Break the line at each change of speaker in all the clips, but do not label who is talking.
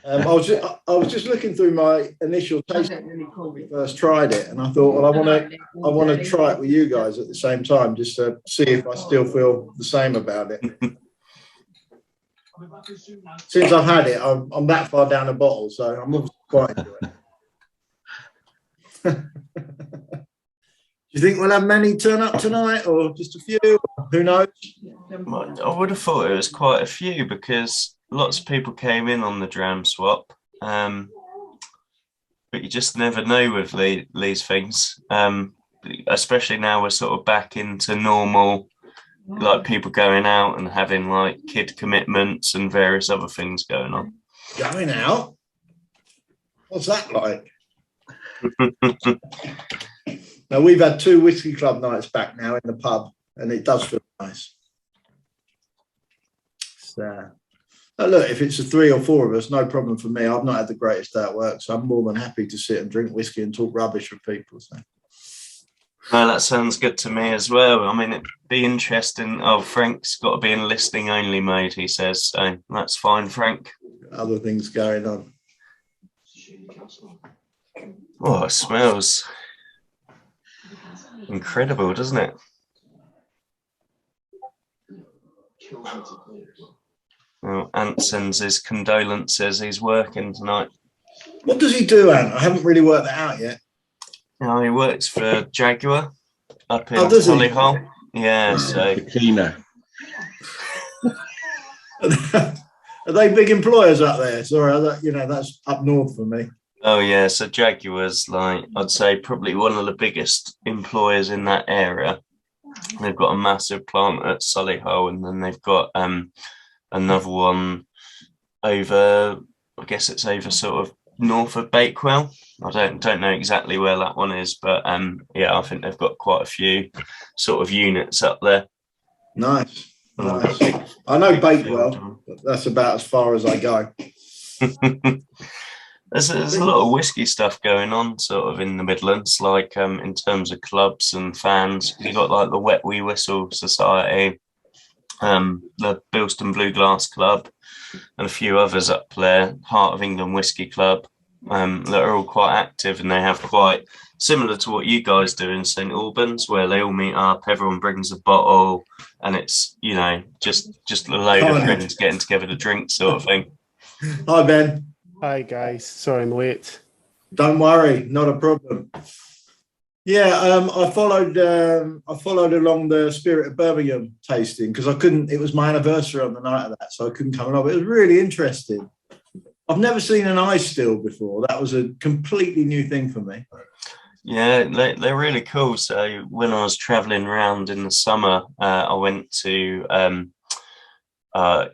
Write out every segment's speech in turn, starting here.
I was just looking through my initial taste when we first tried it, and I thought, well, I want to try it with you guys at the same time, just to see if I still feel the same about it. Since I've had it, I'm that far down the bottle, so I'm obviously quite enjoying it. Do you think we'll have many turn up tonight, or just a few? Who knows?
I would have thought it was quite a few because lots of people came in on the dram swap, but you just never know with these things, especially now we're sort of back into normal, like people going out and having like kid commitments and various other things going on.
Going out? What's that like? Now, we've had 2 whiskey club nights back now in the pub, and it does feel nice. So, look, if it's 3 or 4 of us, no problem for me. I've not had the greatest day at work, so I'm more than happy to sit and drink whiskey and talk rubbish with people. So.
No, that sounds good to me as well. I mean, it'd be interesting. Oh, Frank's got to be in listing only mode, he says. So that's fine, Frank.
Other things going on.
Oh, it smells incredible, doesn't it? Well, Ant sends his condolences. He's working tonight.
What does he do, Ant? I haven't really worked that out yet.
No, he works for Jaguar up in Solihull. Yeah, so
Kino.
Are they big employers up there? Sorry, that's up north for me.
Oh yeah, so Jaguar's like, I'd say probably one of the biggest employers in that area. They've got a massive plant at Solihull, and then they've got another one over, I guess it's over sort of north of Bakewell. I don't know exactly where that one is, but yeah, I think they've got quite a few sort of units up there.
Nice. I know Bakewell, but that's about as far as I go.
There's a lot of whiskey stuff going on sort of in the Midlands, like in terms of clubs and fans. You've got like the Wet Wee Whistle Society, the Bilston Blue Glass Club, and a few others up there, Heart of England Whiskey Club, that are all quite active, and they have quite similar to what you guys do in St Albans, where they all meet up, everyone brings a bottle, and it's, you know, just a load of friends getting together to drink sort of thing.
Hi, Ben.
Hi guys, sorry I'm late.
Don't worry, not a problem. Yeah, I followed along the Spirit of Birmingham tasting because I couldn't. It was my anniversary on the night of that, so I couldn't come along. It was really interesting. I've never seen an ice still before. That was a completely new thing for me.
Yeah, they're really cool. So when I was travelling around in the summer, I went to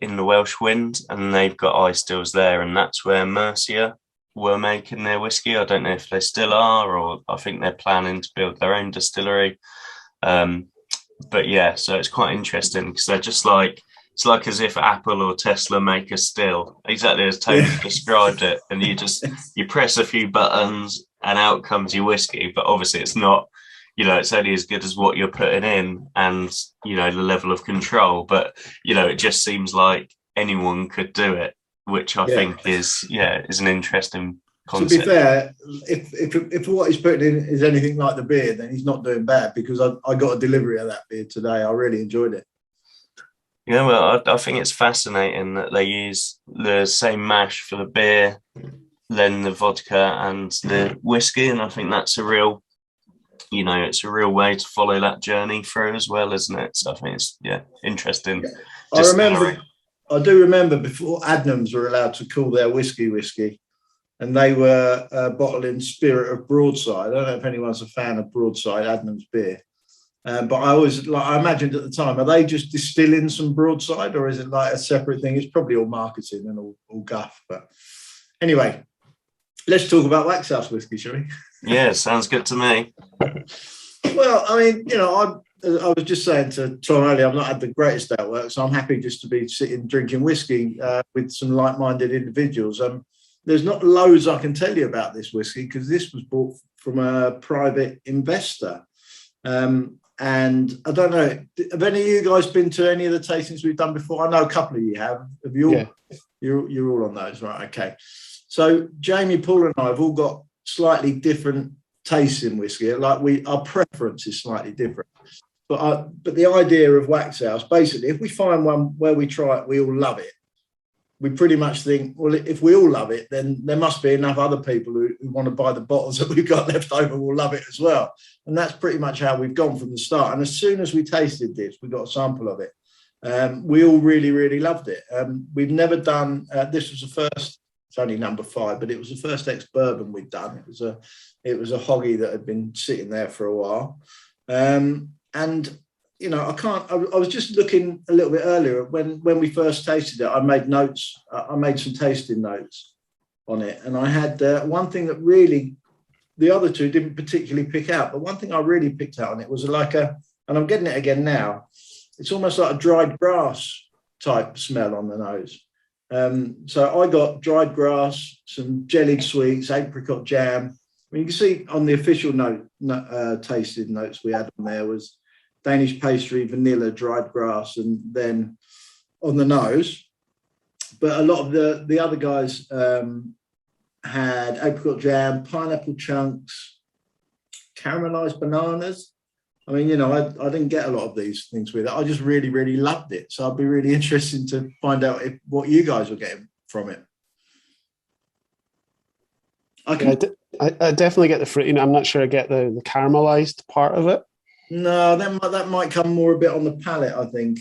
in the Welsh Wind, and they've got ice stills there, and that's where Mercia were making their whiskey. I don't know if they still are, or I think they're planning to build their own distillery. But yeah, so it's quite interesting because they're just like, it's like as if Apple or Tesla make a still, exactly as Tony described it, and you press a few buttons and out comes your whiskey. But obviously it's not, you know, it's only as good as what you're putting in and, you know, the level of control. But, you know, it just seems like anyone could do it, which I think is an interesting concept.
To be fair, if what he's putting in is anything like the beer, then he's not doing bad, because I got a delivery of that beer today. I really enjoyed it.
Yeah, well, I think it's fascinating that they use the same mash for the beer, then the vodka and the whiskey. And I think that's a real, you know, it's a real way to follow that journey through as well, isn't it? So I think it's, interesting.
Yeah. I do remember before Adnams were allowed to call their whiskey, and they were bottling Spirit of Broadside. I don't know if anyone's a fan of Broadside, Adnams beer. But I imagined at the time, are they just distilling some Broadside, or is it like a separate thing? It's probably all marketing and all guff. But anyway, let's talk about Waxhouse whiskey, shall we?
Yeah, sounds good to me.
Well, I mean, you know, I was just saying to Tom earlier, I've not had the greatest day at work, so I'm happy just to be sitting drinking whiskey with some like-minded individuals. There's not loads I can tell you about this whiskey because this was bought from a private investor. And I don't know, have any of you guys been to any of the tastings we've done before? I know a couple of you have. Have you all? You're all on those, right? Okay. So Jamie, Paul, and I have all got slightly different tastes in whiskey. Like our preference is slightly different. But the idea of Waxhouse, basically, if we find one where we try it, we all love it. We pretty much think, well, if we all love it, then there must be enough other people who want to buy the bottles that we've got left over will love it as well. And that's pretty much how we've gone from the start. And as soon as we tasted this, we got a sample of it. We all really, really loved it. We've never done, this was the first, it's only number 5, but it was the first ex-bourbon we'd done. It was a hoggy that had been sitting there for a while. And you know, I was just looking a little bit earlier when we first tasted it. I made notes. I made some tasting notes on it, and I had one thing that really the other two didn't particularly pick out, but one thing I really picked out on it was like and I'm getting it again now. It's almost like a dried grass type smell on the nose. So I got dried grass, some jellied sweets, apricot jam. I mean, you can see on the official tasting notes we had on there was Danish pastry, vanilla, dried grass, and then on the nose. But a lot of the other guys had apricot jam, pineapple chunks, caramelized bananas. I mean, you know, I didn't get a lot of these things with it. I just really, really loved it. So I'd be really interested to find out what you guys were getting from it.
I definitely get the fruit. I'm not sure I get the caramelized part of it.
No, that might come more a bit on the palate, I think,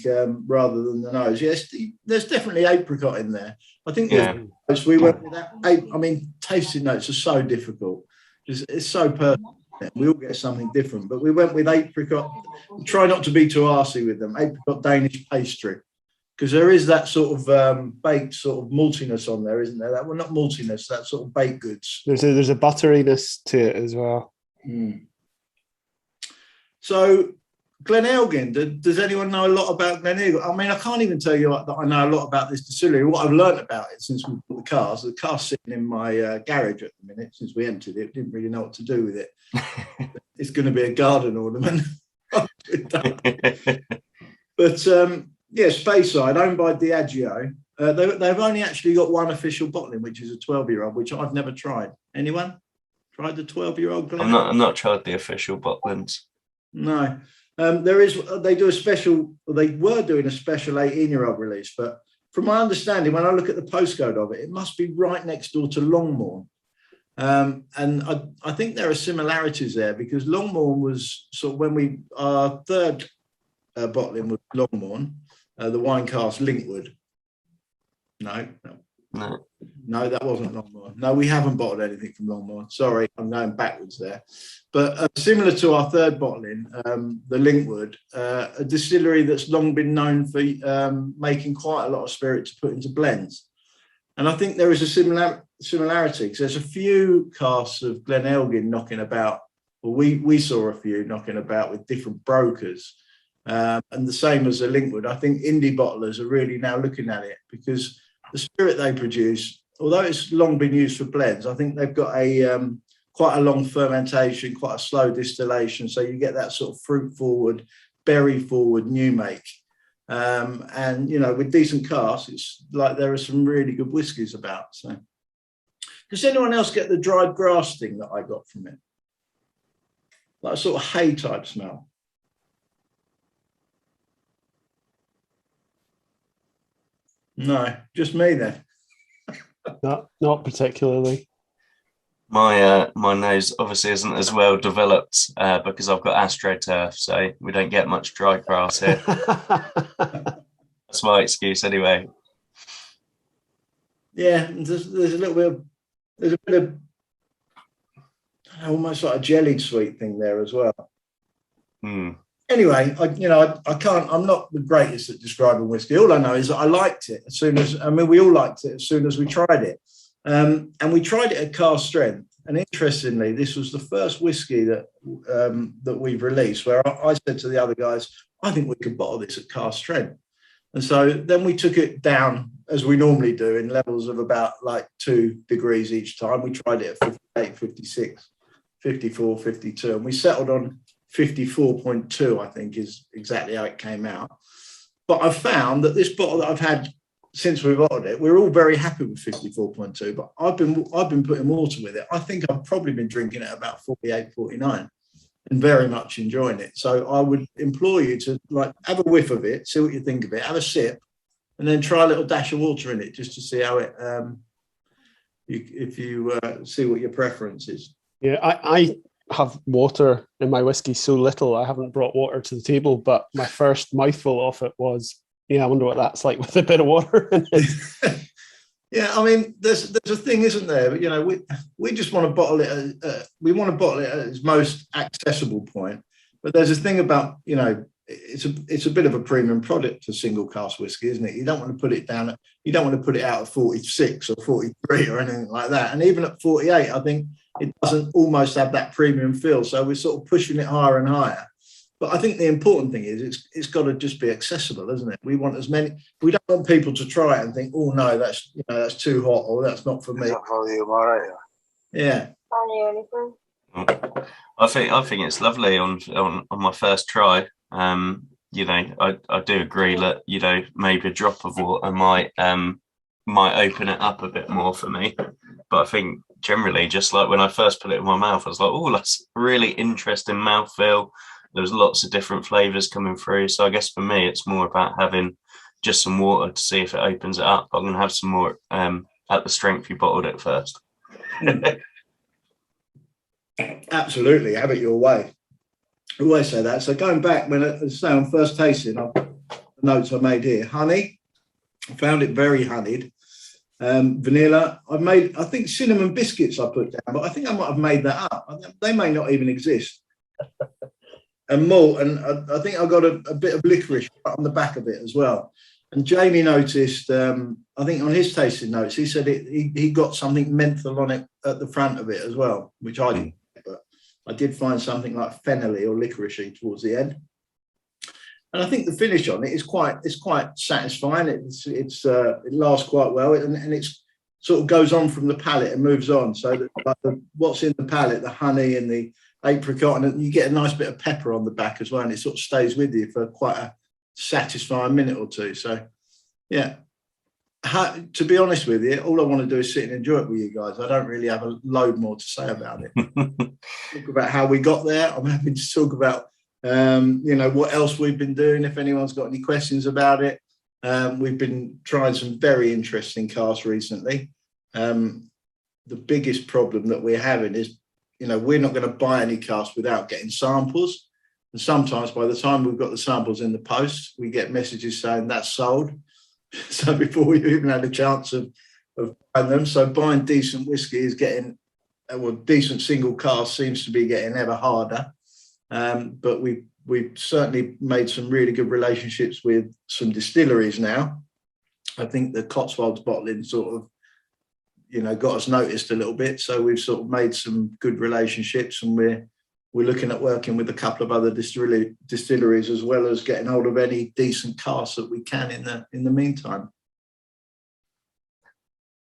rather than the nose. Yes, there's definitely apricot in there. I think we went with that. I mean, tasting notes are so difficult. It's so personal. We all get something different, but we went with apricot. Try not to be too arsey with them. Apricot Danish pastry, because there is that sort of baked sort of maltiness on there, isn't there? Well, not maltiness, that sort of baked goods.
There's a butteriness to it as well.
Mm. So, Glenelgin, does anyone know a lot about Gleneagles? I mean, I can't even tell you that I know a lot about this distillery. What I've learned about it since we bought the car's sitting in my garage at the minute, since we emptied it. Didn't really know what to do with it. It's going to be a garden ornament. But, Speyside, owned by Diageo. They've only actually got one official bottling, which is a 12-year-old, which I've never tried. Anyone tried the 12-year-old Glenelgin?
I'm not tried the official bottlings.
No, they do a special, they were doing a special 18-year-old release, but from my understanding, when I look at the postcode of it, it must be right next door to Longmorn. And I think there are similarities there because Longmorn was sort of our third bottling was Longmorn, the wine cask Linkwood. No, that wasn't Longmorn. No, we haven't bottled anything from Longmorn. Sorry, I'm going backwards there. But similar to our third bottling, the Linkwood, a distillery that's long been known for making quite a lot of spirit to put into blends. And I think there is a similarity because there's a few casks of Glenelgin knocking about. Well, we saw a few knocking about with different brokers. And the same as the Linkwood. I think indie bottlers are really now looking at it because the spirit they produce, although it's long been used for blends, I think they've got quite a long fermentation, quite a slow distillation. So you get that sort of fruit forward, berry forward new make. And, you know, with decent casks, it's like there are some really good whiskies about. So does anyone else get the dried grass thing that I got from it? Like a sort of hay type smell. No, just me then.
Not particularly.
My nose obviously isn't as well developed because I've got astroturf, so we don't get much dry grass here. That's my excuse anyway.
Yeah, there's a bit of almost like a jellied sweet thing there as well.
Mm.
Anyway, I'm not the greatest at describing whiskey. All I know is that I liked it we all liked it as soon as we tried it. And we tried it at cask strength. And interestingly, this was the first whiskey that we've released where I said to the other guys, I think we could bottle this at cask strength. And so then we took it down as we normally do in levels of about like 2 degrees each time. We tried it at 58, 56, 54, 52, and we settled on 54.2, I think is exactly how it came out. But I've found that this bottle that I've had since we bottled it, we're all very happy with 54.2, but I've been putting water with it. I think I've probably been drinking it about 48, 49 and very much enjoying it. So I would implore you to like have a whiff of it, see what you think of it, have a sip, and then try a little dash of water in it just to see how it, if you see what your preference is.
Yeah, I have water in my whiskey so little, I haven't brought water to the table, but my first mouthful of it was, yeah, I wonder what that's like with a bit of water in it.
Yeah, I mean, there's a thing, isn't there? But, you know, we just want to bottle it. We want to bottle it at its most accessible point. But there's a thing about, you know, it's a bit of a premium product for single cask whiskey, isn't it? You don't want to put it down. You don't want to put it out at 46 or 43 or anything like that. And even at 48, I think it doesn't almost have that premium feel. So we're sort of pushing it higher and higher. But I think the important thing is it's got to just be accessible, isn't it? We want as many. We don't want people to try it and think, oh no, that's too hot or that's not for me. Yeah.
I think it's lovely on my first try. You know, I do agree that, you know, maybe a drop of water might open it up a bit more for me. But I think generally, just like when I first put it in my mouth, I was like, oh, that's a really interesting mouthfeel. There's lots of different flavors coming through. So I guess for me, it's more about having just some water to see if it opens it up. I'm going to have some more at the strength you bottled it first.
Absolutely. Have it your way. I always say that. So going back, when I say on first tasting, the notes I made here, honey, I found it very honeyed. Vanilla, I think cinnamon biscuits I put down, but I think I might have made that up. They may not even exist. And malt, and I think I got a bit of licorice on the back of it as well. And Jamie noticed, I think on his tasting notes, he said he got something menthol on it at the front of it as well, which I didn't, but I did find something like fennelly or licoricey towards the end. And I think the finish on it is quite satisfying. It lasts quite well, and it's sort of goes on from the palate and moves on. So that, what's in the palate, the honey and the apricot, and you get a nice bit of pepper on the back as well, and it sort of stays with you for quite a satisfying minute or two. So yeah, to be honest with you, all I want to do is sit and enjoy it with you guys. I don't really have a load more to say about it. Talk about how we got there. I'm happy to talk about you know, what else we've been doing, if anyone's got any questions about it. We've been trying some very interesting casks recently. The biggest problem that we're having is, you know, we're not going to buy any casks without getting samples. And sometimes by the time we've got the samples in the post, we get messages saying that's sold. So before we even had a chance of buying them. So buying decent whiskey is getting, well, decent single cask seems to be getting ever harder. But we've certainly made some really good relationships with some distilleries now. I think the Cotswolds bottling sort of, you know, got us noticed a little bit. So we've sort of made some good relationships, and we're looking at working with a couple of other distilleries, as well as getting hold of any decent casks that we can in the meantime.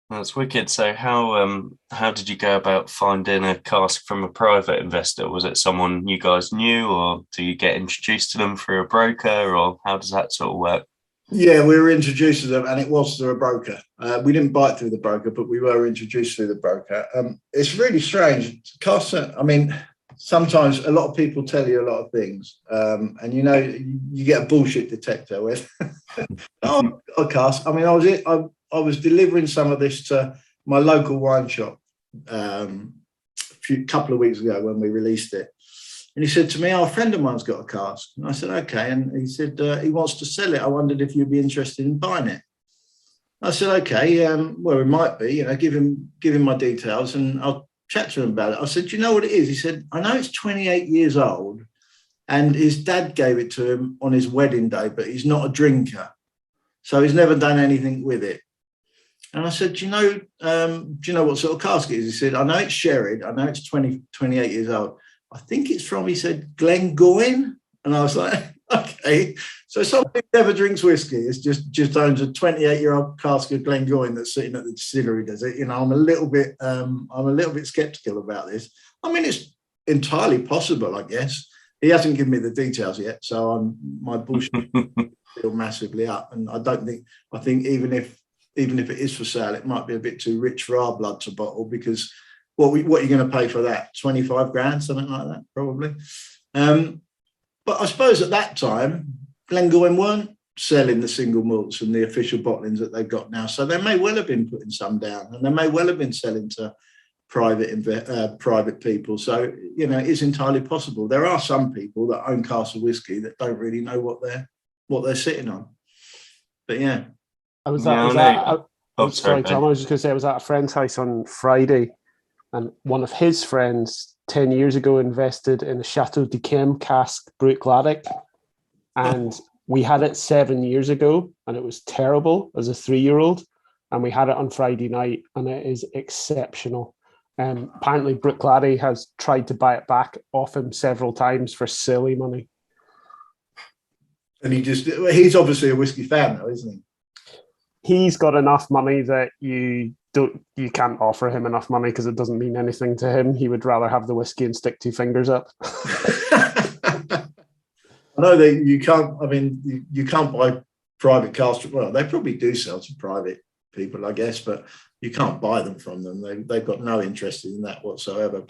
That's wicked. So how did you go about finding a cask from a private investor? Was it someone you guys knew, or do you get introduced to them through a broker, or how does that sort of work?
Yeah, we were introduced to them, and it was through a broker. We didn't buy it through the broker, but we were introduced through the broker. It's really strange. Casks, I mean, sometimes a lot of people tell you a lot of things, and you know, you get a bullshit detector with oh, a cask. I mean, I was delivering some of this to my local wine shop a couple of weeks ago when we released it. And he said to me, oh, a friend of mine's got a cask. And I said, okay. And he said, he wants to sell it. I wondered if you'd be interested in buying it. I said, okay, well, it might be, you know, give him my details and I'll chat to him about it. I said, do you know what it is? He said, I know it's 28 years old and his dad gave it to him on his wedding day, but he's not a drinker. So he's never done anything with it. And I said, do you know what sort of cask it is? He said, I know it's sherried. I know it's 28 years old. I think it's from, he said, Glengoyne. And I was like, okay. So somebody who never drinks whiskey is just owns a 28-year-old cask of Glengoyne that's sitting at the distillery, does it? You know, I'm a little bit skeptical about this. I mean, it's entirely possible, I guess. He hasn't given me the details yet, so my bullshit feel massively up. And I think even if it is for sale, it might be a bit too rich for our blood to bottle, because what are you going to pay for that? 25 grand, something like that, probably. But I suppose at that time, Glengoyne weren't selling the single malts and the official bottlings that they've got now. So they may well have been putting some down, and they may well have been selling to private people. So, you know, it's entirely possible. There are some people that own Castle Whisky that don't really know what they're sitting on. But yeah.
Sorry, Tom, I was just going to say, I was at a friend's house on Friday, and one of his friends 10 years ago invested in a Chateau d'Yquem cask Brut Gladic, and we had it 7 years ago, and it was terrible as a 3-year-old, and we had it on Friday night, and it is exceptional. Apparently Brut Gladic has tried to buy it back off him several times for silly money.
And he's obviously a whiskey fan though, isn't he?
He's got enough money that you can't offer him enough money, because it doesn't mean anything to him. He would rather have the whiskey and stick 2 fingers up.
I know that you can't. I mean, you can't buy private cask. Well, they probably do sell to private people, I guess, but you can't buy them from them. They've got no interest in that whatsoever.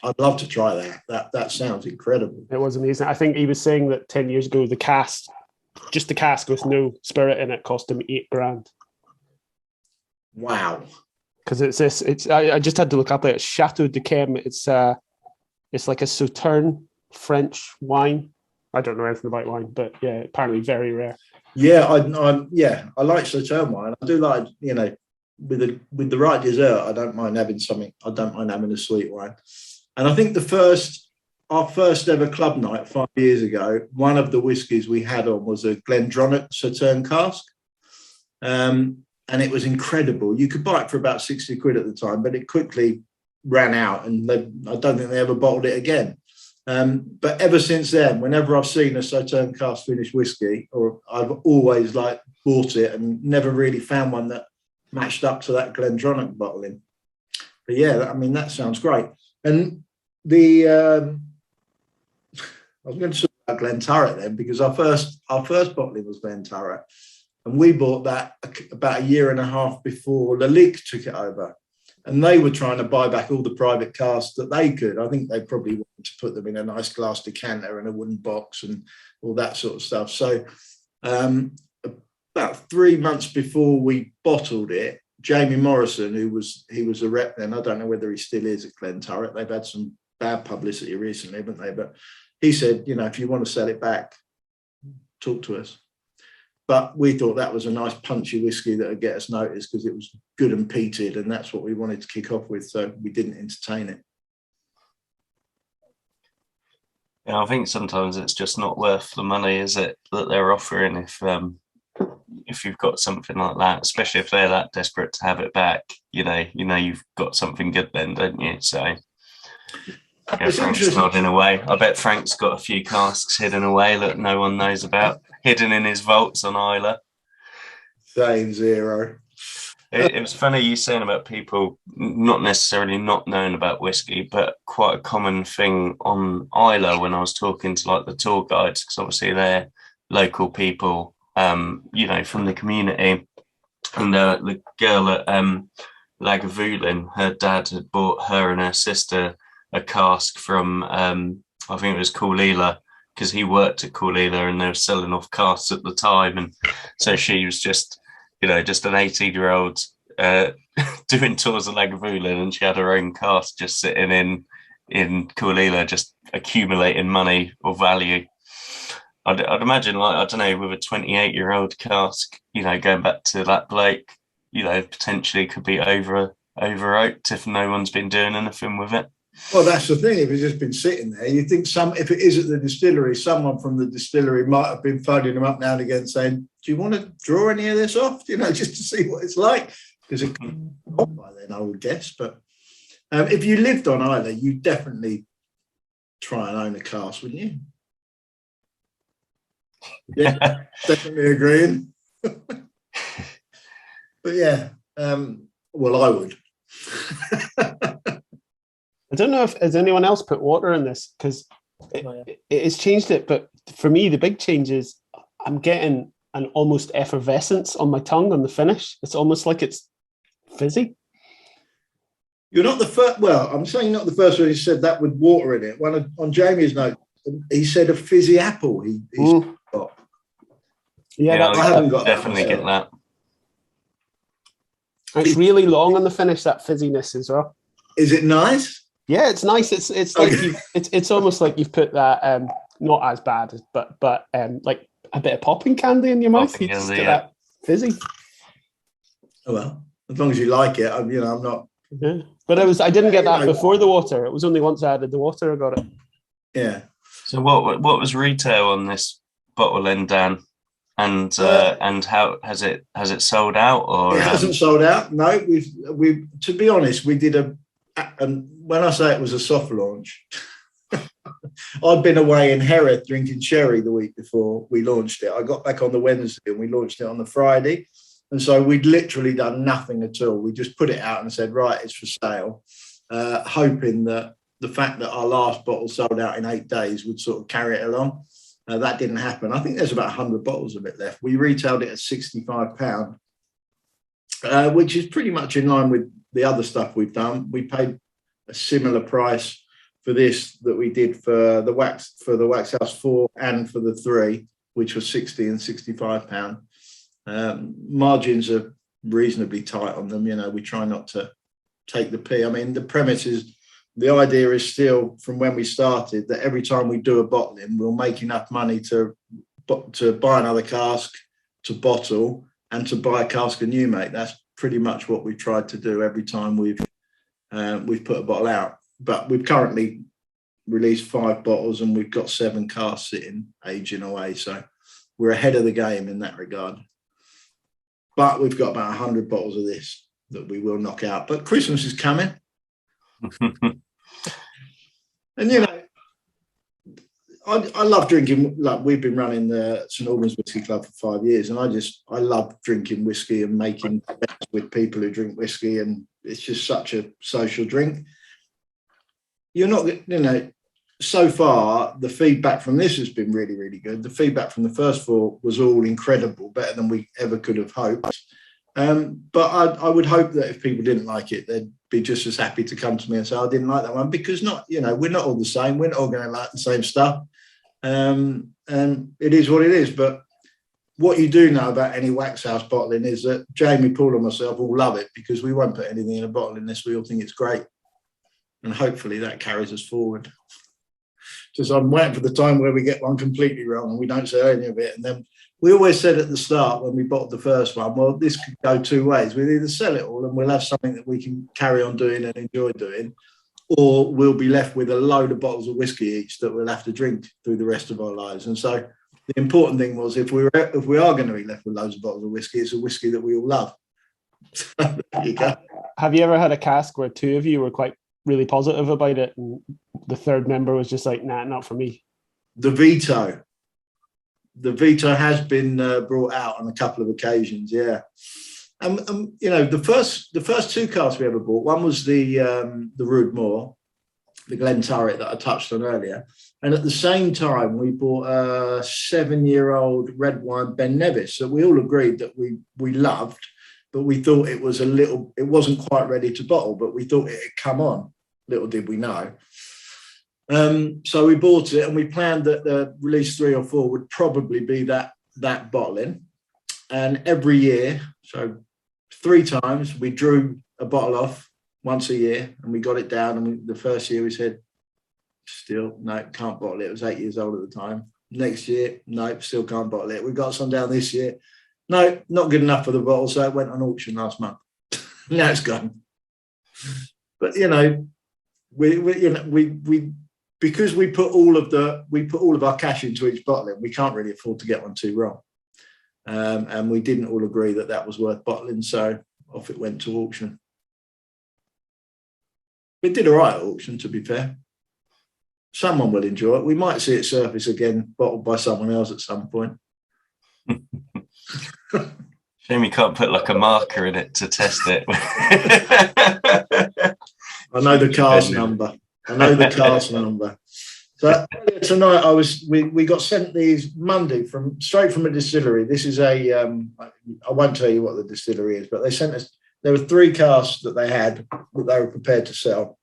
I'd love to try that. That sounds incredible.
It was amazing. I think he was saying that 10 years ago, just the cask with no spirit in it, cost him $8,000.
Wow.
Because I just had to look up it. It's Chateau d'Yquem. It's like a Sauterne French wine. I don't know anything about wine, but yeah, apparently very rare.
Yeah, I like Sauterne wine. I do like, you know, with the right dessert, I don't mind having something. I don't mind having a sweet wine. And I think our first ever club night 5 years ago, one of the whiskies we had on was a Glendronach Sauterne cask. And it was incredible. You could buy it for about 60 quid at the time, but it quickly ran out, and I don't think they ever bottled it again. But ever since then, whenever I've seen a Sauterne cask finished whiskey, or I've always bought it and never really found one that matched up to that Glendronach bottling. But yeah, I mean, that sounds great. And I was going to talk about Glenturret then, because our first bottling was Glenturret, and we bought that about a year and a half before Lalique took it over, and they were trying to buy back all the private casks that they could. I think they probably wanted to put them in a nice glass decanter and a wooden box and all that sort of stuff. So about 3 months before we bottled it, Jamie Morrison, he was a rep then, I don't know whether he still is at Glenturret. They've had some bad publicity recently, haven't they? But he said, you know, if you want to sell it back, talk to us. But we thought that was a nice punchy whiskey that would get us noticed, because it was good and peated, and that's what we wanted to kick off with. So we didn't entertain it.
Yeah, I think sometimes it's just not worth the money, is it, that they're offering if you've got something like that, especially if they're that desperate to have it back. You know you've got something good then, don't you? So yeah, Frank's nodding away. I bet Frank's got a few casks hidden away that no one knows about, hidden in his vaults on Isla.
Same zero.
It was funny you saying about people not necessarily not knowing about whiskey, but quite a common thing on Isla when I was talking to like the tour guides, because obviously they're local people, you know, from the community. And the girl at Lagavulin, her dad had bought her and her sister a cask from, I think it was Coolila, because he worked at Coolila and they were selling off casks at the time. And so she was just an 18-year-old doing tours of Lagavulin, and she had her own cask just sitting in Coolila, just accumulating money or value. I'd imagine, like, I don't know, with a 28-year-old cask, you know, going back to that bloke, you know, potentially could be over oaked if no one's been doing anything with it.
Well, that's the thing. If it's just been sitting there, you think if it is at the distillery, someone from the distillery might have been phoning them up now and again saying, do you want to draw any of this off? You know, just to see what it's like. Because it could be off by then, I would guess. But if you lived on Isla, you'd definitely try and own a cask, wouldn't you? Yeah, definitely agreeing. But yeah, well, I would.
I don't know if has anyone else put water in this, because it has changed it. But for me, the big change is I'm getting an almost effervescence on my tongue on the finish. It's almost like it's fizzy.
You're not the first. Well, I'm saying not the first one who said that with water in it. On Jamie's note, he said a fizzy apple. He's got.
Yeah,
I haven't got
definitely get that.
It's really long on the finish, that fizziness as well.
Is it nice?
Yeah, it's nice. It's like it's almost like you've put that not as bad, but like a bit of popping candy in your mouth. You just get that fizzy.
Oh well, as long as you like it, I'm not.
Yeah. But I didn't get that before the water. It was only once I added the water I got it.
Yeah.
So what was retail on this bottle then, Dan? And how has it sold out? Or
it hasn't sold out. No, we've to be honest, we did and when I say it was a soft launch, I'd been away in Hereford drinking sherry the week before we launched it. I got back on the Wednesday and we launched it on the Friday. And so we'd literally done nothing at all. We just put it out and said, right, it's for sale, hoping that the fact that our last bottle sold out in 8 days would sort of carry it along. That didn't happen. I think there's about 100 bottles of it left. We retailed it at £65, which is pretty much in line with the other stuff we've done. We paid a similar price for this that we did for the Waxhouse 4 and for the 3, which was £60 and £65. Margins are reasonably tight on them. We try not to take the pee. I mean, the idea is still from when we started that every time we do a bottling, we'll make enough money to buy another cask, to bottle, and to buy a cask of new make. That's pretty much what we've tried to do every time we've put a bottle out. But we've currently released 5 bottles and we've got 7 casks sitting, aging away. So we're ahead of the game in that regard. But we've got about 100 bottles of this that we will knock out. But Christmas is coming. And, I love drinking. Like, we've been running the St Albans Whisky Club for 5 years. And I love drinking whiskey and making friends with people who drink whiskey. And it's just such a social drink. You're not, so far, the feedback from this has been really, really good. The feedback from the first 4 was all incredible, better than we ever could have hoped. But I would hope that if people didn't like it, they'd be just as happy to come to me and say, I didn't like that one, because we're not all the same. We're not all going to like the same stuff. And it is what it is. But what you do know about any Waxhouse bottling is that Jamie, Paul and myself all love it, because we won't put anything in a bottle unless we all think it's great. And hopefully that carries us forward. Just I'm waiting for the time where we get one completely wrong and we don't say any of it. And then we always said at the start when we bought the first one, well, this could go 2 ways. We'll either sell it all and we'll have something that we can carry on doing and enjoy doing, or we'll be left with a load of bottles of whiskey each that we'll have to drink through the rest of our lives. And so the important thing was, if we are going to be left with loads of bottles of whiskey, it's a whiskey that we all love. There you go.
Have you ever had a cask where 2 of you were quite really positive about it and the third member was just like, nah, not for me?
The veto has been brought out on a couple of occasions. Yeah. The first 2 casks we ever bought, one was the Rude Moor, the Glen Turret that I touched on earlier. And at the same time, we bought a 7-year-old red wine Ben Nevis that we all agreed that we loved, but we thought it wasn't quite ready to bottle, but we thought it had come on. Little did we know. So we bought it and we planned that the release 3 or 4 would probably be that bottling. And every year, so 3 times, we drew a bottle off once a year and we got it down. And the first year we said, still, no, can't bottle it. It was 8 years old at the time. Next year, no, still can't bottle it. We got some down this year. No, not good enough for the bottle. So it went on auction last month. Now it's gone. But, we because we put all of our cash into each bottling, we can't really afford to get one too wrong. And we didn't all agree that was worth bottling, so off it went to auction. It did all right at auction, to be fair. Someone will enjoy it. We might see it surface again, bottled by someone else at some point.
Shame you can't put like a marker in it to test it.
I know the cast number. So earlier tonight, we got sent these Monday straight from a distillery. This is I won't tell you what the distillery is, but they sent us. There were 3 casks that they had that they were prepared to sell.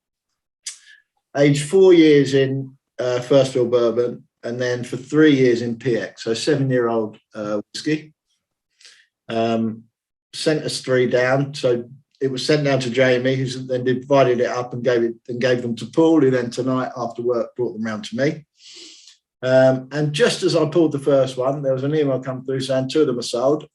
Aged 4 years in first fill bourbon, and then for 3 years in PX. So 7-year-old whiskey. Sent us 3 down. So it was sent down to Jamie, who then divided it up and gave them to Paul, who then tonight after work brought them round to me. And just as I pulled the first one, there was an email come through saying 2 of them are sold.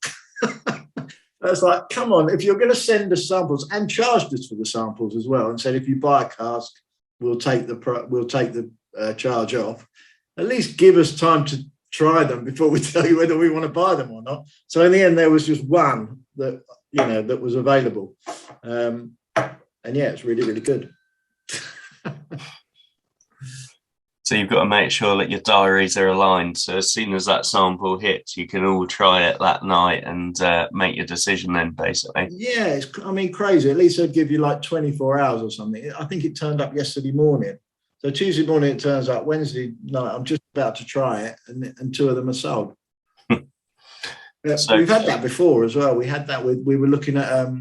I was like, come on, if you're going to send us samples, and charged us for the samples as well, and said if you buy a cask, we'll take the charge off. At least give us time to try them before we tell you whether we want to buy them or not. So in the end, there was just one that that was available, and yeah, it's really, really good.
So you've got to make sure that your diaries are aligned. So as soon as that sample hits, you can all try it that night and make your decision then, basically. Yeah,
it's crazy. At least they'd give you like 24 hours or something. I think it turned up yesterday morning. So Tuesday morning it turns up. Wednesday night I'm just about to try it, and 2 of them are sold. Yeah, so we've had that before as well. We had that we were looking at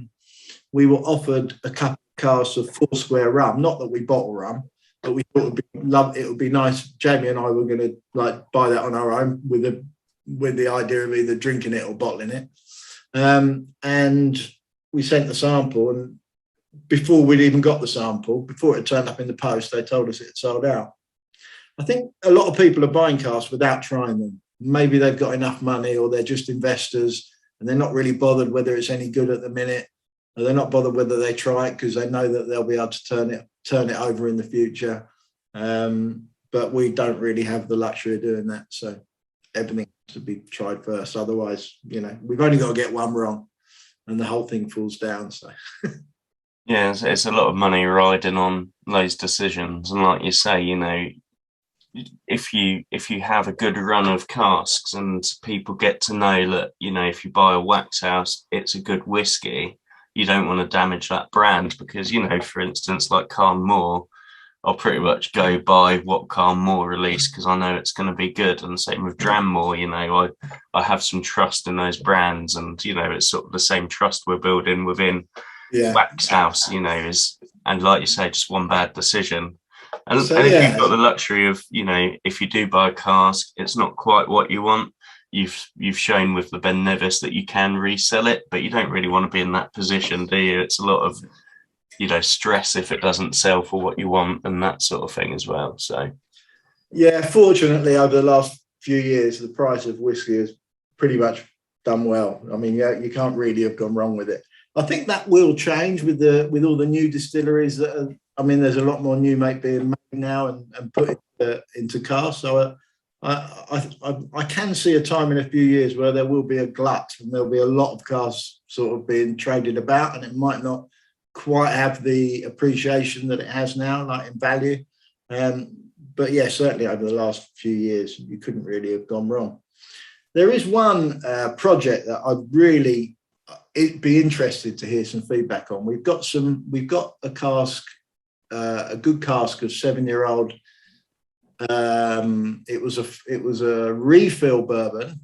we were offered a couple of casks of 4 Square rum. Not that we bottle rum, but we thought it would be nice. Jamie and I were going to buy that on our own with the idea of either drinking it or bottling it. And we sent the sample, and before we'd even got the sample, before it turned up in the post, they told us it had sold out. I think a lot of people are buying casks without trying them. Maybe they've got enough money, or they're just investors and they're not really bothered whether it's any good at the minute, or they're not bothered whether they try it because they know that they'll be able to turn it over in the future. But we don't really have the luxury of doing that. So everything has to be tried first. Otherwise, we've only got to get one wrong and the whole thing falls down. So
yeah, it's a lot of money riding on those decisions. And like you say, if you have a good run of casks and people get to know that, if you buy a Waxhouse, it's a good whiskey, you don't want to damage that brand because, for instance, like Carn Moor, I'll pretty much go by what Carn Moor released because I know it's going to be good. And same with Dramore, I have some trust in those brands, and, it's sort of the same trust we're building within Waxhouse, and like you say, just one bad decision. And if you've got the luxury of, if you do buy a cask, it's not quite what you want. You've shown with the Ben Nevis that you can resell it, but you don't really want to be in that position, do you? It's a lot of, stress if it doesn't sell for what you want and that sort of thing as well. So,
yeah, fortunately, over the last few years, the price of whiskey has pretty much done well. You can't really have gone wrong with it. I think that will change with all the new distilleries that are. There's a lot more new make being made now and put into casks. So I can see a time in a few years where there will be a glut and there'll be a lot of casks sort of being traded about, and it might not quite have the appreciation that it has now, like in value. But yeah, certainly over the last few years, you couldn't really have gone wrong. There is one project that I'd really be interested to hear some feedback on. We've got a cask. A good cask of 7-year-old. It was a refill bourbon,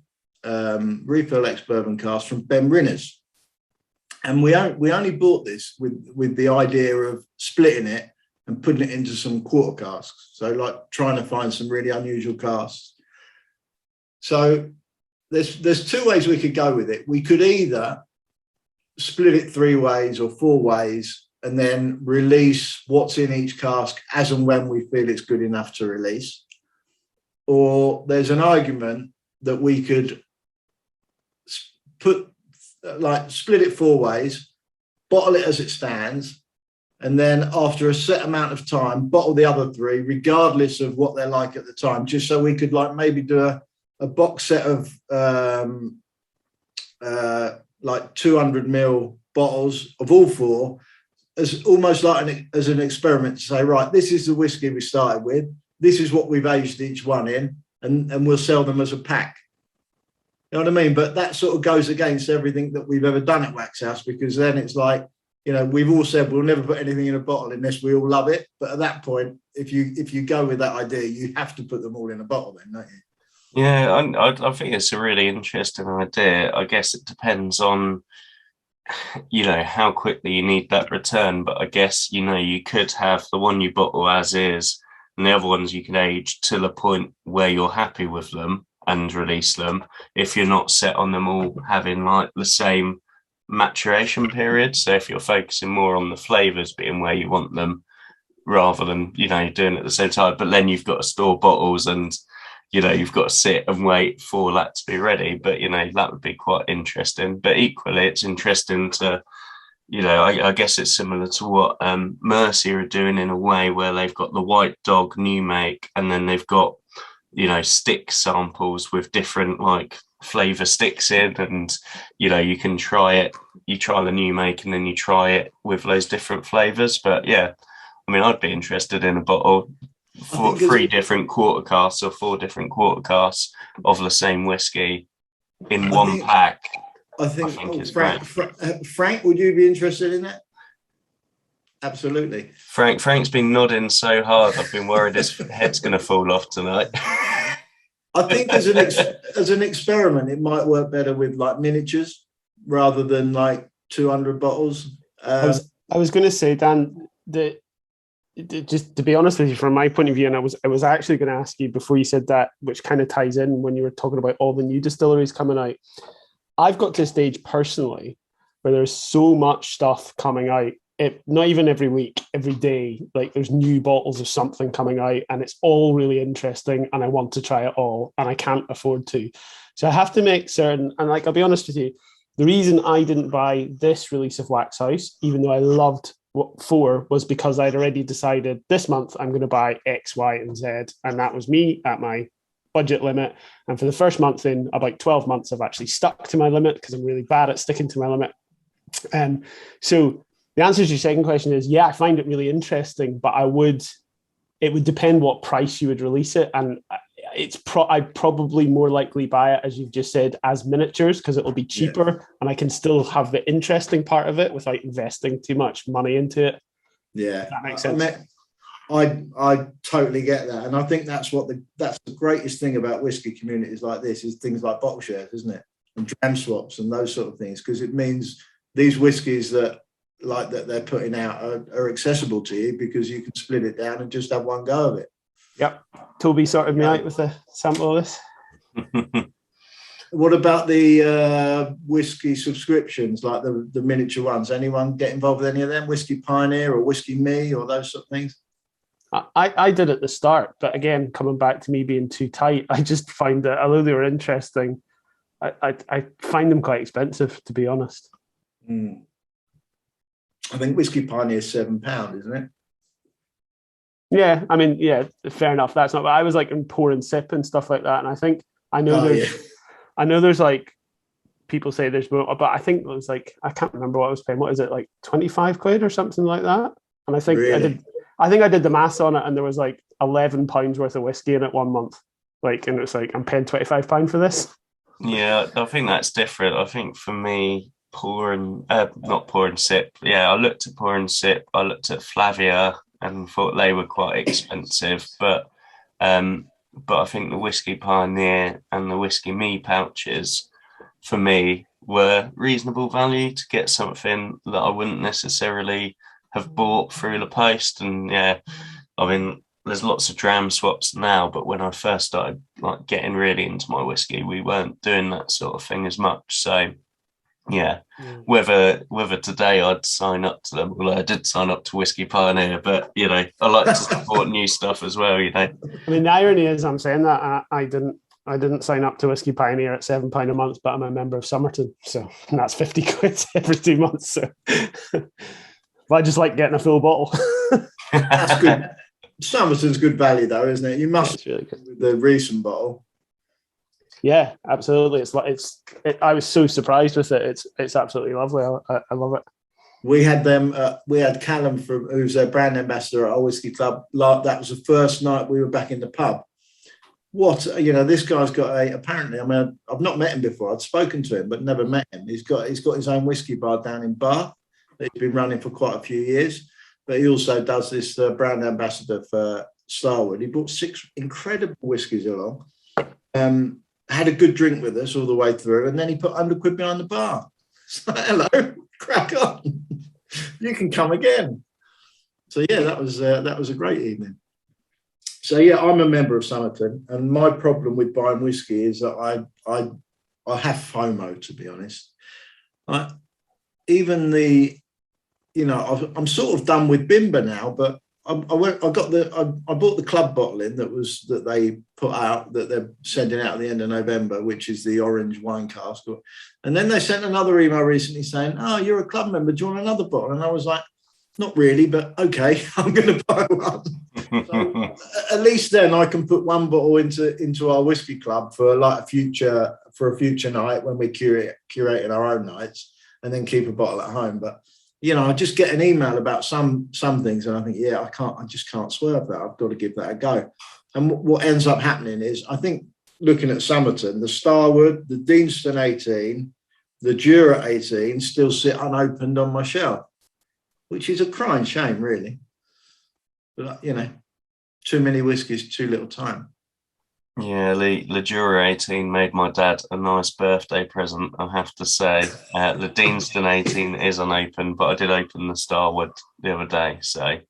refill ex-bourbon cask from Ben Rinner's, and we only bought this with the idea of splitting it and putting it into some quarter casks. So like trying to find some really unusual casks. So there's 2 ways we could go with it. We could either split it 3 ways or 4 ways, and then release what's in each cask as and when we feel it's good enough to release. Or there's an argument that we could split it 4 ways, bottle it as it stands, and then after a set amount of time, bottle the other 3, regardless of what they're like at the time, just so we could maybe do a box set of 200 ml bottles of all 4, as almost like as an experiment to say, right, this is the whiskey we started with, this is what we've aged each one in, and we'll sell them as a pack. You know what I mean? But that sort of goes against everything that we've ever done at Waxhouse, because then it's like we've all said we'll never put anything in a bottle unless we all love it. But at that point, if you go with that idea, you have to put them all in a bottle then, don't you?
Yeah, I think it's a really interesting idea. I guess it depends on, how quickly you need that return. But I guess, you could have the one you bottle as is, and the other ones you can age to the point where you're happy with them and release them if you're not set on them all having like the same maturation period. So if you're focusing more on the flavors being where you want them rather than, doing it at the same time, but then you've got to store bottles and, you've got to sit and wait for that to be ready. But, that would be quite interesting. But equally, it's interesting to, I guess it's similar to what Mercy are doing in a way where they've got the White Dog new make and then they've got, stick samples with different like flavor sticks in, and you can try it. You try the new make and then you try it with those different flavors. But yeah, I mean, I'd be interested in a bottle for 3 different quarter casks or 4 different quarter casks of the same whiskey in one pack.
I think it's Frank, would you be interested in that? Absolutely.
Frank's been nodding so hard. I've been worried his head's going to fall off tonight.
I think as an experiment, it might work better with like miniatures rather than like 200 bottles.
I was going to say, Dan, that just to be honest with you, from my point of view, and I was actually going to ask you before you said that, which kind of ties in when you were talking about all the new distilleries coming out. I've got to a stage personally where there's so much stuff coming out. Not even every week, every day, like there's new bottles of something coming out and it's all really interesting and I want to try it all and I can't afford to. So I have to make certain, and like, I'll be honest with you, the reason I didn't buy this release of Waxhouse, even though I loved 4, was because I'd already decided this month I'm going to buy X, Y, and Z. And that was me at my budget limit. And for the first month in about 12 months, I've actually stuck to my limit because I'm really bad at sticking to my limit. So the answer to your second question is, yeah, I find it really interesting, but it would depend what price you would release it. And I'd probably more likely buy it, as you've just said, as miniatures because it'll be cheaper and I can still have the interesting part of it without investing too much money into it.
Yeah.
That makes sense.
I totally get that. And I think that's the greatest thing about whiskey communities like this is things like bottle shares, isn't it? And dram swaps and those sort of things, because it means these whiskies that they're putting out are accessible to you because you can split it down and just have one go of it.
Yep. Toby sorted me out with a sample of this.
What about the whiskey subscriptions, like the miniature ones? Anyone get involved with any of them? Whiskey Pioneer or Whiskey Me or those sort of things?
I did at the start, but again, coming back to me being too tight, I just find that although they were interesting, I find them quite expensive, to be honest.
I think Whiskey Pioneer is £7, isn't it?
Yeah, I mean, yeah, fair enough. That's not. But I was like in pour and sip and stuff like that, and I know there's like people say there's more, but I think it was like I can't remember what I was paying. What is it, like 25 quid or something like that? And I think
really?
I did the maths on it, and there was like £11 worth of whiskey in it 1 month. Like, and it's like I'm paying £25 for this.
Yeah, I think that's different. I think for me, not pour and sip. Yeah, I looked at pour and sip. I looked at Flavia and thought they were quite expensive, but I think the Whiskey Pioneer and the Whiskey Me pouches for me were reasonable value to get something that I wouldn't necessarily have bought through the post. And yeah, I mean, there's lots of dram swaps now, but when I first started like getting really into my whiskey, we weren't doing that sort of thing as much. So yeah, whether today I'd sign up to them, well, I did sign up to Whiskey Pioneer, but I like to support new stuff as well.
I mean, the irony is, I'm saying that I didn't sign up to Whiskey Pioneer at £7 a month, but I'm a member of Somerton, so that's 50 quid every 2 months. So I just like getting a full bottle.
That's good. Somerton's good value, though, isn't it? You must really good with the recent bottle.
Yeah, absolutely. I was so surprised with it. It's absolutely lovely. I love it.
We had them. We had Callum who's their brand ambassador at our whiskey club. That was the first night we were back in the pub. This guy's got apparently. I mean, I've not met him before. I'd spoken to him, but never met him. He's got his own whiskey bar down in Bath, He's been running for quite a few years, but he also does this brand ambassador for Starwood. He brought 6 incredible whiskies along, had a good drink with us all the way through, and then he put 100 quid behind the bar. So, hello, crack on. You can come again. So yeah, that was a great evening. So yeah, I'm a member of Somerton, and my problem with buying whiskey is that I have FOMO, to be honest. I'm sort of done with Bimber now, but I bought the club bottle in that they put out, that they're sending out at the end of November, which is the orange wine cask. And then they sent another email recently saying, "Oh, you're a club member. Do you want another bottle?" And I was like, "Not really, but okay, I'm going to buy one." So at least then I can put one bottle into our whiskey club for a future night when we're curating our own nights, and then keep a bottle at home. But I just get an email about some things, and I think, yeah, I just can't swerve that. I've got to give that a go. And what ends up happening is, I think, looking at Somerton, the Starwood, the Deanston 18, the Jura 18 still sit unopened on my shelf, which is a crying shame, really. But too many whiskies, too little time.
Yeah, the Jura 18 made my dad a nice birthday present, I have to say. The Deanston 18 is unopened, but I did open the Starwood the other day, so I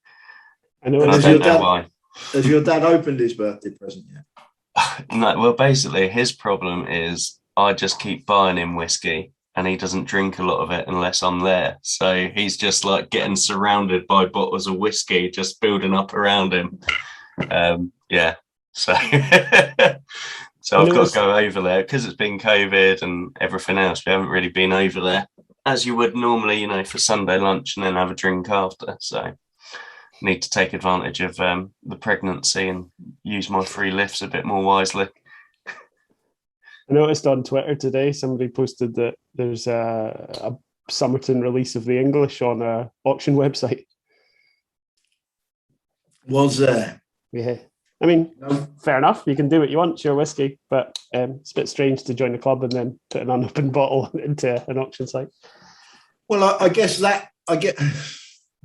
don't know why.
Has your dad opened his birthday present yet?
No, well, basically, his problem is I just keep buying him whiskey, and he doesn't drink a lot of it unless I'm there. So he's just like getting surrounded by bottles of whiskey, just building up around him. Yeah. So so I've got to go over there because it's been COVID and everything else. We haven't really been over there as you would normally, for Sunday lunch and then have a drink after. So need to take advantage of the pregnancy and use my free lifts a bit more wisely.
I noticed on Twitter today, somebody posted that there's a Somerton release of the English on an auction website.
Was there?
Yeah. I mean, fair enough. You can do what you want. It's your whiskey, but it's a bit strange to join the club and then put an unopened bottle into an auction site.
Well, I guess that I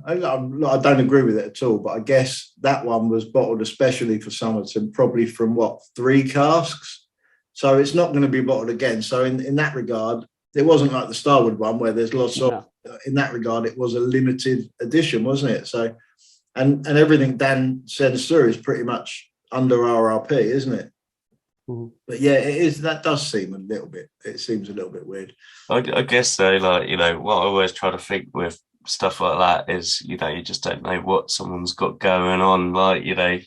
don't agree with it at all, but I guess that one was bottled especially for Somerton, probably from 3 casks. So it's not going to be bottled again. So in that regard, it wasn't like the Starwood one where there's lots of. In that regard, it was a limited edition, wasn't it? So. And everything Dan sends through is pretty much under RRP, isn't it? Mm-hmm. But yeah, it is. That does seem a little bit. It seems a little bit weird.
I guess so. What I always try to think with stuff like that is, you just don't know what someone's got going on.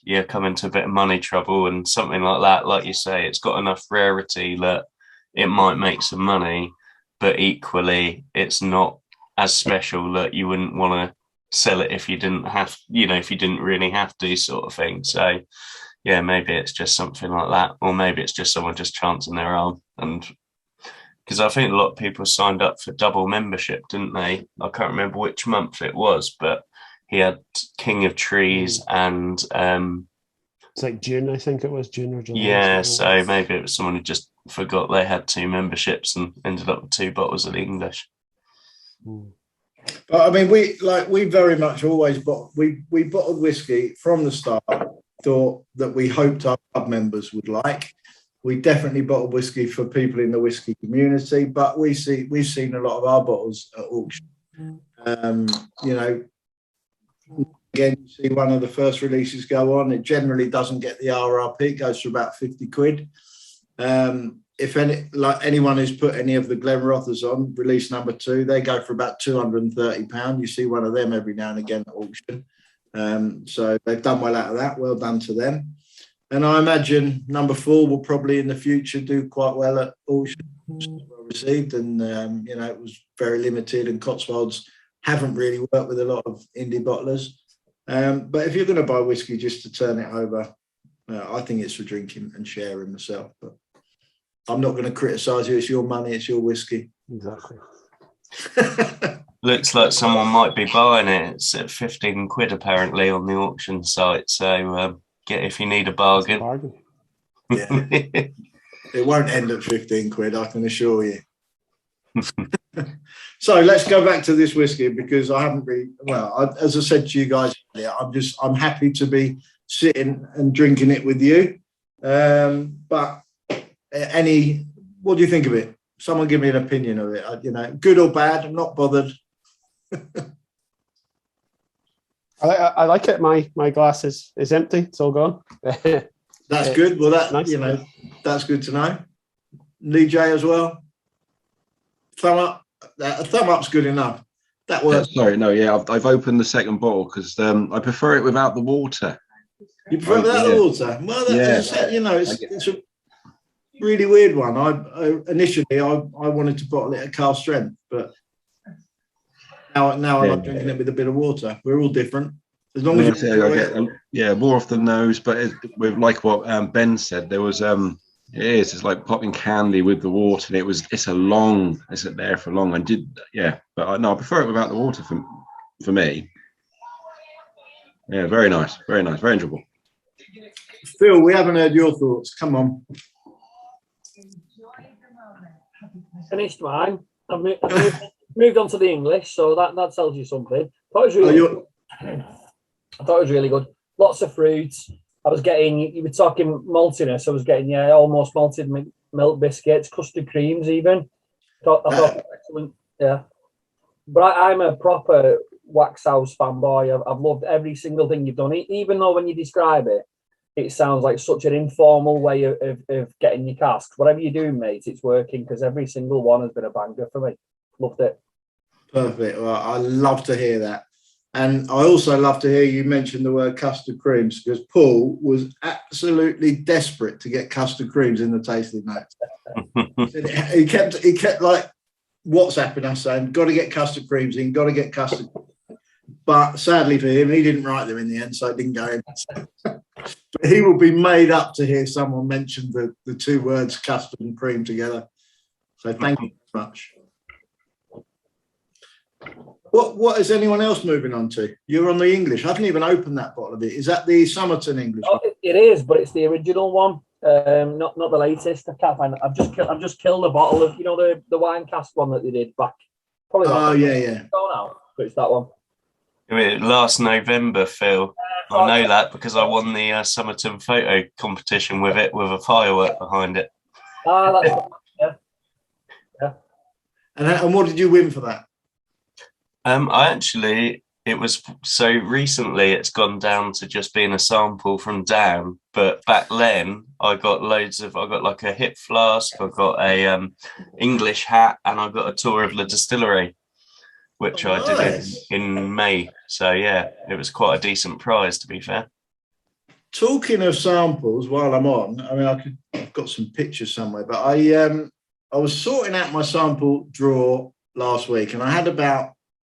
You come into a bit of money trouble and something like that. Like you say, it's got enough rarity that it might make some money, but equally, it's not as special that you wouldn't want to sell it if you didn't have, if you didn't really have to, sort of thing. So yeah, maybe it's just something like that, or maybe it's just someone just chancing their arm. And because I think a lot of people signed up for double membership, didn't they? I can't remember which month it was, but he had King of Trees and
it's like June, I think it was June or July.
Yeah, so maybe it was someone who just forgot they had 2 memberships and ended up with 2 bottles of the English.
But I mean, we very much always we bottled whiskey from the start. Thought that we hoped our club members would like. We definitely bottled whiskey for people in the whiskey community, but we've seen a lot of our bottles at auction. Again, you see one of the first releases go on. It generally doesn't get the RRP. It goes for about 50 quid. If anyone who's put any of the Glenrothers on, release number 2, they go for about £230. You see one of them every now and again at auction. So they've done well out of that. Well done to them. And I imagine number 4 will probably in the future do quite well at auction. Well received, and it was very limited. And Cotswolds haven't really worked with a lot of indie bottlers. But if you're going to buy whiskey just to turn it over, I think it's for drinking and sharing myself. But I'm not going to criticise you. It's your money. It's your whiskey.
Exactly.
Looks like someone might be buying it. It's at 15 quid apparently on the auction site. So get if you need a bargain.
Yeah. It won't end at 15 quid, I can assure you. So let's go back to this whiskey, because I haven't really, as I said to you guys earlier, I'm happy to be sitting and drinking it with you. But what do you think of it? Someone give me an opinion of it. Good or bad? I'm not bothered.
I like it. My glass is empty. It's all gone.
That's good. Well,
nice.
That's good to know. Lee J as well. Thumb up. A thumb up's good enough. That works.
Sorry, no, yeah, I've opened the second bottle because I prefer it without the water.
You prefer it without the water? Well, it's a really weird one. Initially I wanted to bottle it at cask strength, but now I'm not drinking it with a bit of water. We're all different. As long as more off the nose, but with like what Ben said, there was it's like popping candy with the water, and it's there for long. But I prefer it without the water for me. Yeah, very nice, very enjoyable. Phil, we haven't heard your thoughts. Come on.
Finished mine. I've moved on to the English, so that tells you something. I thought it was really good. Lots of fruits. I was getting, you were talking maltiness, I was getting, almost malted milk biscuits, custard creams even. I thought excellent, yeah. But I'm a proper Waxhouse fanboy. I've loved every single thing you've done, even though when you describe it, it sounds like such an informal way of getting your casks. Whatever you're doing, mate, it's working, because every single one has been a banger for me. Loved it.
Perfect. Well, I love to hear that. And I also love to hear you mention the word custard creams, because Paul was absolutely desperate to get custard creams in the tasting notes. he kept like WhatsApping us saying, got to get custard creams in, got to get custard. But sadly for him, he didn't write them in the end, so it didn't go in. But he will be made up to hear someone mention the two words custard and cream together. So thank you very much. What is anyone else moving on to? You're on the English. I haven't even opened that bottle of it. Is that the Somerton English?
Oh, it is, but it's the original one, not the latest. I can't find it. I've just killed a bottle of the wine cask one that they did back. Probably. Now, but it's that one.
Last November, Phil. I know that because I won the Somerton photo competition with it, with a firework behind it.
That's yeah.
And what did you win for that?
It was so recently it's gone down to just being a sample from Dan, but back then I got like a hip flask, I got a English hat, and I got a tour of the distillery, which I did in May. So yeah, it was quite a decent prize, to be fair.
Talking of samples, while I'm on, I've got some pictures somewhere, but I was sorting out my sample drawer last week, and I had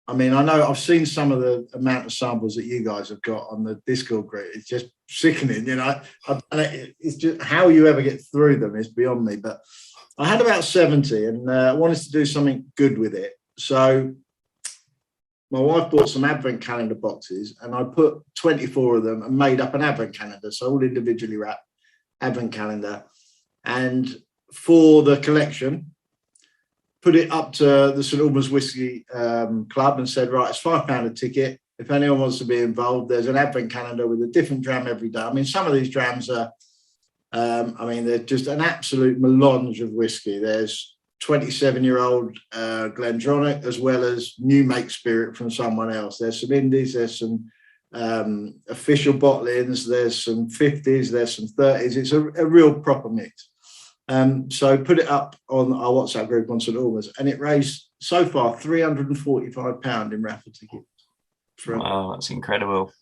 I know I've seen some of the amount of samples that you guys have got on the Discord group. It's just sickening, it's just how you ever get through them is beyond me. But I had about 70, and I wanted to do something good with it. So my wife bought some advent calendar boxes, and I put 24 of them and made up an advent calendar. So all individually wrapped advent calendar. And for the collection, put it up to the St Albans Whisky Club and said, right, it's £5 a ticket. If anyone wants to be involved, there's an advent calendar with a different dram every day. Some of these drams are, they're just an absolute melange of whiskey. There's 27-year-old Glendronach, as well as new make spirit from someone else. There's some indies, there's some official bottlings, there's some 50s, there's some 30s. It's a real proper mix. So put it up on our WhatsApp group on St Albans, and it raised so far £345 in raffle tickets.
Wow, that's incredible.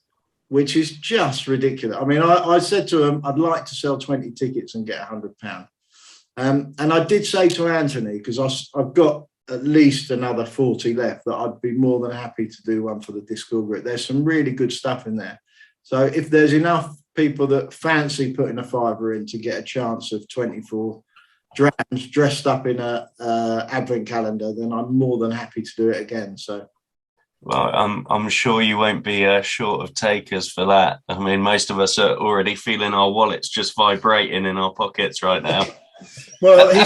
Which is just ridiculous. I said to them, I'd like to sell 20 tickets and get £100. And I did say to Anthony, because I've got at least another 40 left, that I'd be more than happy to do one for the Discord group. There's some really good stuff in there. So if there's enough people that fancy putting a fiver in to get a chance of 24 drams dressed up in a advent calendar, then I'm more than happy to do it again. So,
well, I'm sure you won't be short of takers for that. Most of us are already feeling our wallets just vibrating in our pockets right now.
Well, he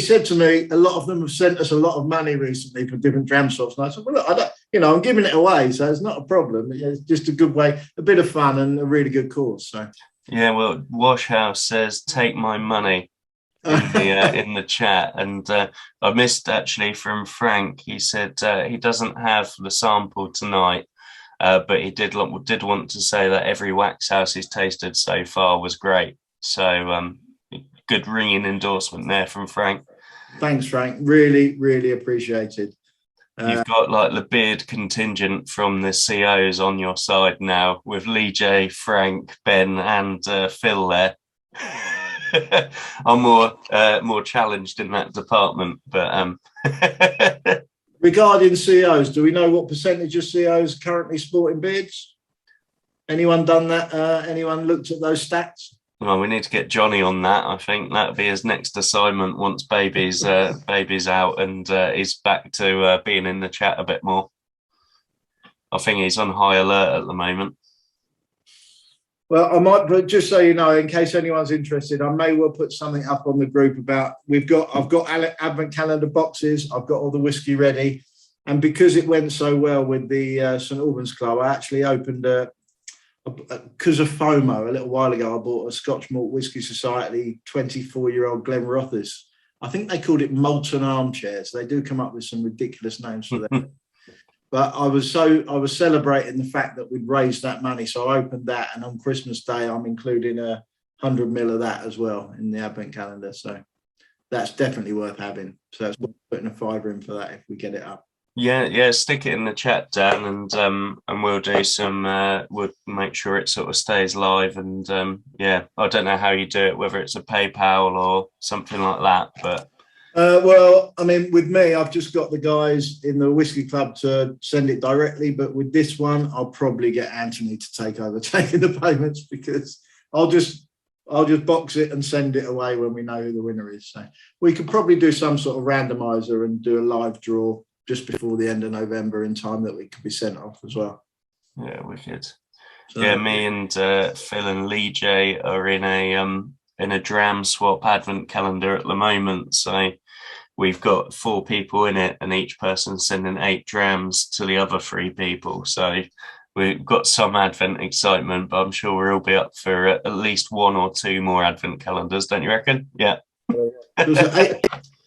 said to me, a lot of them have sent us a lot of money recently for different dram shops. And I said, well, look, I don't, I'm giving it away, so it's not a problem. It's just a good way, a bit of fun, and a really good cause. So
yeah, well, Washhouse says take my money in the chat, and I missed actually from Frank. He said he doesn't have the sample tonight, but he did want to say that every Waxhouse he's tasted so far was great. So good ringing endorsement there from Frank.
Thanks, Frank. Really, really appreciated.
You've got like the beard contingent from the COs on your side now, with Lee J, Frank, Ben, and Phil there. I'm more challenged in that department, but
regarding COs, do we know what percentage of COs currently sporting beards? Anyone done that? Anyone looked at those stats?
Well, we need to get Johnny on that. I think that'll be his next assignment once baby's out and he's back to being in the chat a bit more. I think he's on high alert at the moment.
Well, I might put, just so you know, in case anyone's interested, I may well put something up on the group about I've got advent calendar boxes. I've got all the whiskey ready, and because it went so well with the St Albans Club, I actually opened because of FOMO a little while ago. I bought a Scotch Malt Whisky Society 24-year-old Glenrothes. I think they called it Molten Armchairs. They do come up with some ridiculous names for them. But I was celebrating the fact that we'd raised that money, so I opened that, and on Christmas Day I'm including 100 ml of that as well in the advent calendar. So that's definitely worth having. So it's worth putting a fiver in for that if we get it up.
Yeah, stick it in the chat, Dan, and we'll do some. We'll make sure it sort of stays live, and yeah, I don't know how you do it, whether it's a PayPal or something like that, but.
Well, I mean, with me, I've just got the guys in the Whisky Club to send it directly, but with this one, I'll probably get Anthony to take over taking the payments, because I'll just box it and send it away when we know who the winner is. So we could probably do some sort of randomizer and do a live draw just before the end of November in time that we could be sent off as well.
Yeah, wicked.
So,
yeah, me and Phil and Lee J are in a dram swap advent calendar at the moment. So we've got 4 people in it, and each person sending 8 drams to the other 3 people. So we've got some advent excitement, but I'm sure we'll all be up for at least 1 or 2 more advent calendars, don't you reckon? Yeah.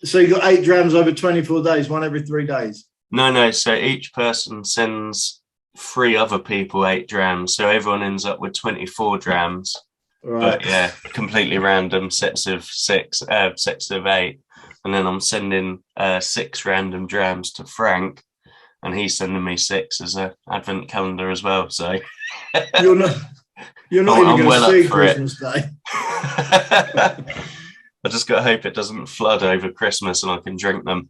So you got 8 drams over 24 days, one every 3 days?
No. So each person sends 3 other people 8 drams. So everyone ends up with 24 drams. Right. But yeah, completely random sets of 6, sets of 8. And then I'm sending 6 random drams to Frank, and he's sending me 6 as an advent calendar as well. So
you're not even going to see Christmas Day.
I just got to hope it doesn't flood over Christmas and I can drink them.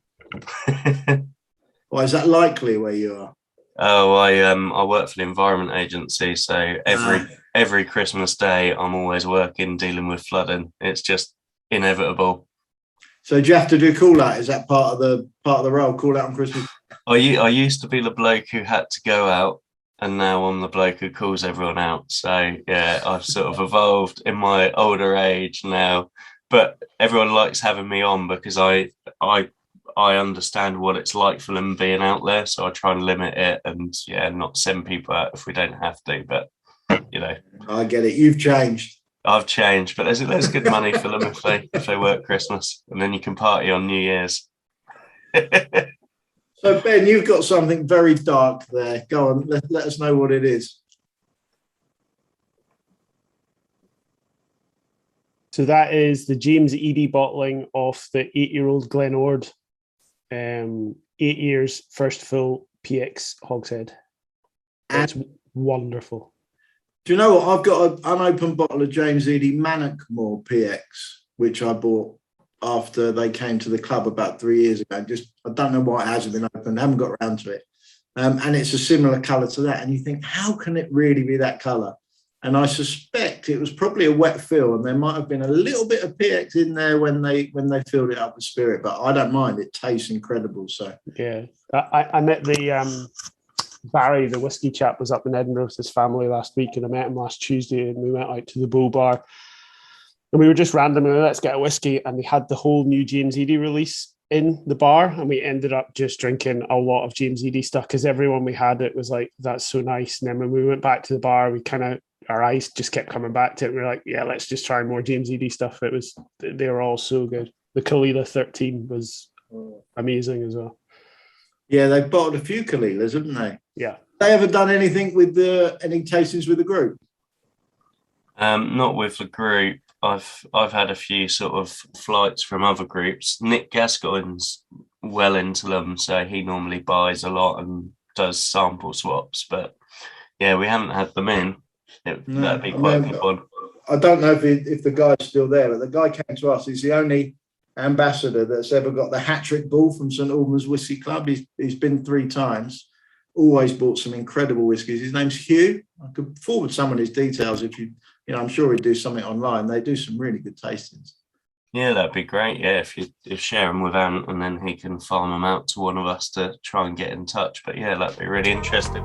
Why is that likely where you are?
Oh, I work for the Environment Agency, so every Christmas Day I'm always working dealing with flooding. It's just inevitable.
So do you have to do call out? Is that part of the role? Call out on Christmas?
I used to be the bloke who had to go out, and now I'm the bloke who calls everyone out. So yeah, I've sort of evolved in my older age now. But everyone likes having me on because I understand what it's like for them being out there. So I try and limit it and not send people out if we don't have to. But
I get it. You've changed.
I've changed, but there's good money for them if they work Christmas, and then you can party on New Year's.
So Ben, you've got something very dark there. Go on, let us know what it is.
So that is the James Eady bottling of the 8-year-old Glenord, 8 years, first full PX hogshead. It's wonderful.
Do you know what? I've got an unopened bottle of James Eady Mannockmore PX, which I bought after they came to the club about 3 years ago. I don't know why it hasn't been opened. I haven't got around to it. And it's a similar colour to that. And you think, how can it really be that colour? And I suspect it was probably a wet fill, and there might have been a little bit of PX in there when they filled it up with spirit. But I don't mind; it tastes incredible. So
yeah, I met the Barry, the whiskey chap, was up in Edinburgh with his family last week, and I met him last Tuesday, and we went out to the Bull Bar And we were just randomly, let's get a whiskey, and they had the whole new James Eady release in the bar, and we ended up just drinking a lot of James Eady stuff because everyone we had, it was like, that's so nice. And then when we went back to the bar, we kind of, our eyes just kept coming back to it. And we were like, yeah, let's just try more James Eady stuff. They were all so good. The Kalila 13 was amazing as well.
Yeah, they've bottled a few Kalilas, haven't they?
Yeah.
They ever done anything with any tastings with the group?
Not with the group. I've had a few sort of flights from other groups. Nick Gascoigne's well into them, so he normally buys a lot and does sample swaps. But yeah, we haven't had them in. That'd be quite a good one.
I don't know if the guy's still there, but the guy came to us. He's the only ambassador that's ever got the hat-trick ball from St Albans Whisky Club. He's been 3 times. Always bought some incredible whiskies. His name's Hugh. I could forward some of his details if you know. I'm sure he'd do something online. They do some really good tastings.
Yeah, that'd be great. Yeah, if you share them with Ant, and then he can farm them out to one of us to try and get in touch. But yeah, that'd be really interesting.